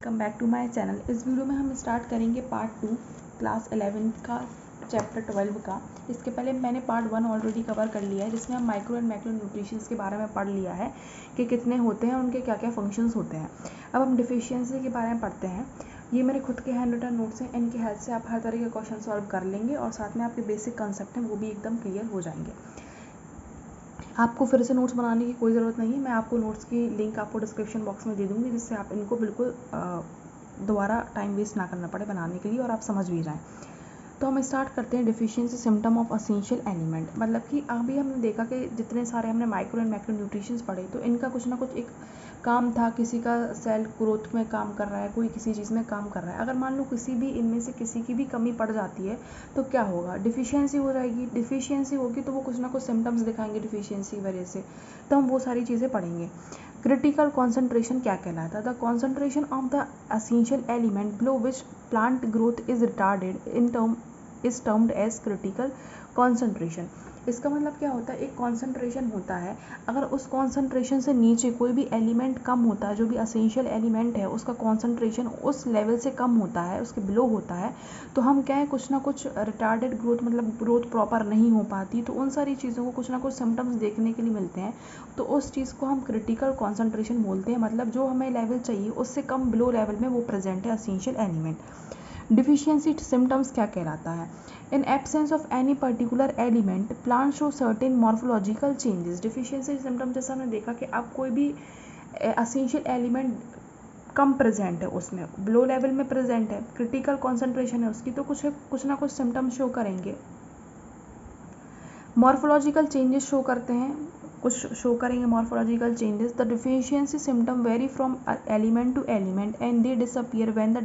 Welcome back to my channel. इस video में हम स्टार्ट करेंगे पार्ट 2 क्लास 11 का चैप्टर 12 का। इसके पहले मैंने पार्ट 1 ऑलरेडी कवर कर लिया है, जिसमें हम माइक्रो एंड मैक्रो न्यूट्रिशंस के बारे में पढ़ लिया है कि कितने होते हैं, उनके क्या क्या फंक्शंस होते हैं। अब हम डिफिशियंसी के बारे में पढ़ते हैं। ये मेरे खुद के हैंड रिटन नोट्स हैं, इनकी हेल्प से आप हर तरह के क्वेश्चन सॉल्व कर लेंगे और साथ में आपके बेसिक कंसेप्ट हैं वो भी एकदम क्लियर हो जाएंगे। आपको फिर से नोट्स बनाने की कोई ज़रूरत नहीं है, मैं आपको नोट्स की लिंक आपको डिस्क्रिप्शन बॉक्स में दे दूँगी, जिससे आप इनको बिल्कुल दोबारा टाइम वेस्ट ना करना पड़े बनाने के लिए और आप समझ भी जाएँ। तो हम स्टार्ट करते हैं deficiency symptom of essential element. मतलब कि अभी हमने देखा कि जितने सारे हमने माइक्रो एंड मैक्रो न्यूट्रिशंस पढ़े, तो इनका कुछ ना कुछ एक काम था। किसी का सेल ग्रोथ में काम कर रहा है, कोई किसी चीज़ में काम कर रहा है। अगर मान लो किसी भी इनमें से किसी की भी कमी पड़ जाती है तो क्या होगा, डिफिशियंसी हो जाएगी। डिफिशियंसी होगी तो वो कुछ ना कुछ सिम्टम्स दिखाएंगे डिफिशियंसी की वजह से, तो हम वो सारी चीज़ें पढ़ेंगे। क्रिटिकल कॉन्सेंट्रेशन क्या कहलाता है? The concentration of the essential element below which plant growth is retarded is termed as critical concentration. इसका मतलब क्या होता है, एक कॉन्सेंट्रेशन होता है, अगर उस कॉन्सेंट्रेशन से नीचे कोई भी एलिमेंट कम होता है, जो भी एसेंशियल एलिमेंट है उसका कॉन्सेंट्रेशन उस लेवल से कम होता है, उसके बिलो होता है, तो हम क्या है, कुछ ना कुछ रिटार्डेड ग्रोथ, मतलब ग्रोथ प्रॉपर नहीं हो पाती, तो उन सारी चीज़ों को कुछ ना कुछ सिम्टम्स देखने के लिए मिलते हैं। तो उस चीज़ को हम क्रिटिकल कॉन्सेंट्रेशन बोलते हैं। मतलब जो हमें लेवल चाहिए उससे कम बिलो लेवल में वो प्रेजेंट है एसेंशियल एलिमेंट। डिफिशियंसी सिम्टम्स क्या कहलाता है? In absence of any particular element plant show certain morphological changes. Deficiency symptom जैसा हमने देखा कि अब कोई भी एसेंशियल एलिमेंट कम प्रेजेंट है, उसमें बिलो लेवल में प्रेजेंट है, क्रिटिकल कॉन्सेंट्रेशन है उसकी, तो कुछ ना कुछ सिम्टम्स शो करेंगे। मॉर्फोलॉजिकल चेंजेस शो करते हैं, कुछ शो करेंगे morphological changes. The deficiency symptom vary from element to element and they disappear when the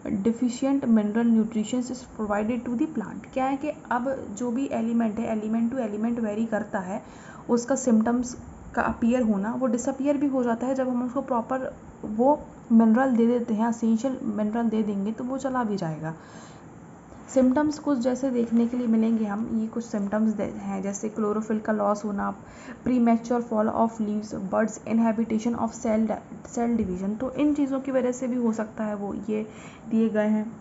deficient mineral nutrition is provided to the plant. क्या है कि अब जो भी एलिमेंट है, एलिमेंट टू एलिमेंट वेरी करता है, उसका सिम्टम्स का अपीयर होना, वो डिसअपियर भी हो जाता है जब हम उसको प्रॉपर वो मिनरल दे देते हैं, एसेंशियल मिनरल दे देंगे तो वो चला भी जाएगा। सिम्टम्स कुछ जैसे देखने के लिए मिलेंगे हम, ये कुछ सिम्टम्स हैं, जैसे क्लोरोफिल का लॉस होना, premature fall of leaves, birds inhabitation of cell division. तो इन चीज़ों की वजह से भी हो सकता है, वो ये दिए गए हैं।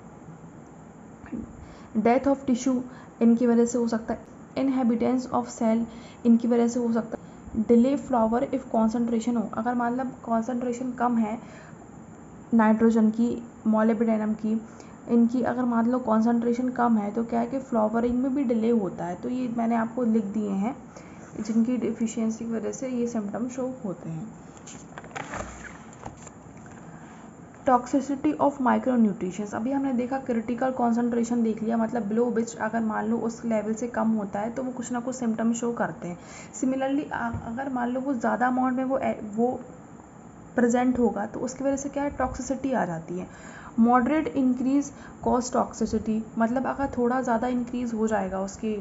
डेथ ऑफ टिश्यू इनकी वजह से हो सकता है। इनहेबिटेंस ऑफ सेल इनकी वजह से हो सकता है। डिले फ्लावर इफ़ कॉन्सेंट्रेशन हो, अगर मतलब कॉन्सेंट्रेशन कम है नाइट्रोजन की, मॉलिब्डेनम की, इनकी अगर मान लो कॉन्सेंट्रेशन कम है तो क्या है कि फ्लावरिंग में भी डिले होता है। तो ये मैंने आपको लिख दिए हैं जिनकी डिफिशियंसी की वजह से ये सिम्टम शो होते हैं। टॉक्सिसिटी ऑफ माइक्रो न्यूट्रिशंस, अभी हमने देखा क्रिटिकल कॉन्सेंट्रेशन देख लिया, मतलब बिलो विच अगर मान लो उस लेवल से कम होता है तो वो कुछ ना कुछ सिम्टम शो करते हैं। सिमिलरली अगर मान लो वो ज़्यादा अमाउंट में वो प्रेजेंट होगा तो उसकी वजह से क्या है, टॉक्सिसिटी आ जाती है। मॉडरेट इंक्रीज कॉज टॉक्सिसिटी, मतलब अगर थोड़ा ज़्यादा इंक्रीज हो जाएगा उसके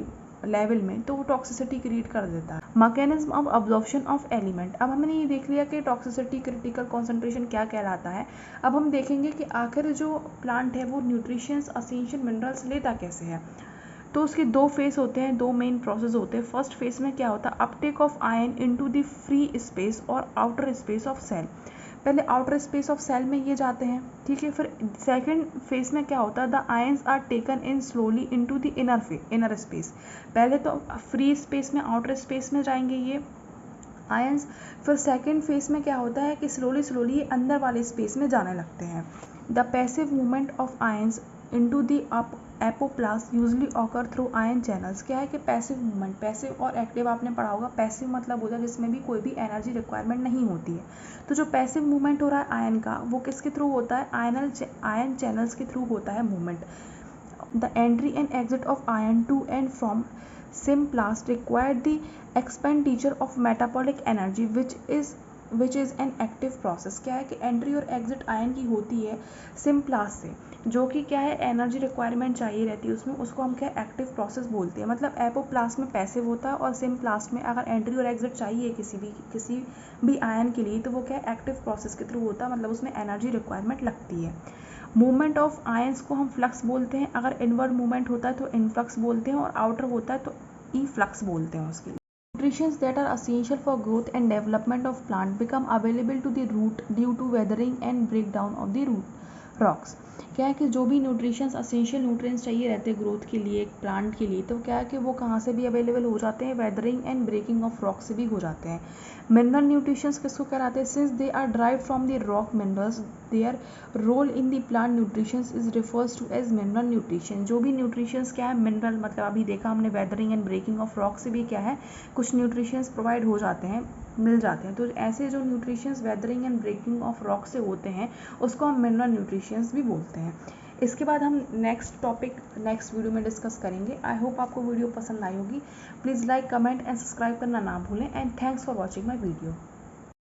लेवल में तो वो टॉक्सिसिटी क्रिएट कर देता है। Mechanism of absorption of element, अब हमने ये देख लिया कि टॉक्सिसिटी, क्रिटिकल कॉन्सेंट्रेशन क्या कहलाता है। अब हम देखेंगे कि आखिर जो प्लांट है वो न्यूट्रिशंस, एसेंशियल मिनरल्स लेता कैसे है। तो उसके दो फेस होते हैं, दो मेन प्रोसेस होते हैं। फर्स्ट फेस में क्या होता है, Uptake of ion into the free space और आउटर स्पेस ऑफ सेल। पहले आउटर स्पेस ऑफ सेल में ये जाते हैं, ठीक है। फिर सेकंड फेज में क्या होता है, the ions are taken in slowly into the inner space. पहले तो फ्री स्पेस में, आउटर स्पेस में जाएंगे ये आयंस, फिर सेकंड फेज में क्या होता है कि स्लोली ये अंदर वाले स्पेस में जाने लगते हैं। The passive movement of ions into the apoplast usually occur through ion channels. क्या है कि पैसिव मूवमेंट, पैसिव और एक्टिव आपने पढ़ा होगा। पैसिव मतलब होता है जिसमें भी कोई भी एनर्जी रिक्वायरमेंट नहीं होती है। तो जो पैसिव मूवमेंट हो रहा है आयन का, वो किसके थ्रू होता है, आयन चैनल्स के थ्रू होता है movement. The entry and exit of ion to and from symplast required the expenditure of metabolic energy which is an active process. क्या है कि एंट्री और एग्जिट आयन की होती है सिम्प्लास्ट से, जो कि क्या है, एनर्जी रिक्वायरमेंट चाहिए रहती है उसमें, उसको हम क्या एक्टिव प्रोसेस बोलते हैं। मतलब एपोप्लास्ट में पैसिव होता है और सिम्प्लास्ट में अगर एंट्री और एग्जिट चाहिए किसी भी आयन के लिए तो वो क्या एक्टिव प्रोसेस के थ्रू होता है, मतलब उसमें एनर्जी रिक्वायरमेंट लगती है। मूवमेंट ऑफ आयंस को हम फ्लक्स बोलते हैं। अगर इनवर्ड मूवमेंट होता है तो इनफ्लक्स बोलते हैं और आउटर होता है तो ई फ्लक्स बोलते हैं उसके लिए। Nutritions that are essential for growth and development of plant become available to the root due to weathering and break down of the root rocks. क्या है कि जो भी न्यूट्रिशंस असेंशियल न्यूट्रिएंट्स चाहिए रहते हैं ग्रोथ के लिए, एक प्लांट के लिए, तो क्या है कि वो कहाँ से भी अवेलेबल हो जाते हैं, weathering and breaking of rock से भी हो जाते हैं। मिनरल न्यूट्रिशंस किसको कहलाते हैं? Since they are derived from the rock minerals their role in the plant nutritions is refers to as mineral nutrition. जो भी न्यूट्रिशंस क्या है, मिनरल मतलब अभी देखा हमने weathering and breaking of rock से भी क्या है कुछ न्यूट्रिशंस प्रोवाइड हो जाते हैं, मिल जाते हैं। तो ऐसे जो nutritions weathering and breaking of rock से होते हैं उसको हम मिनरल न्यूट्रिशंस भी बोलते हैं। इसके बाद हम नेक्स्ट टॉपिक नेक्स्ट वीडियो में डिस्कस करेंगे। आई होप आपको वीडियो पसंद आई होगी। Please like, comment and subscribe करना ना भूलें and thanks for watching my video.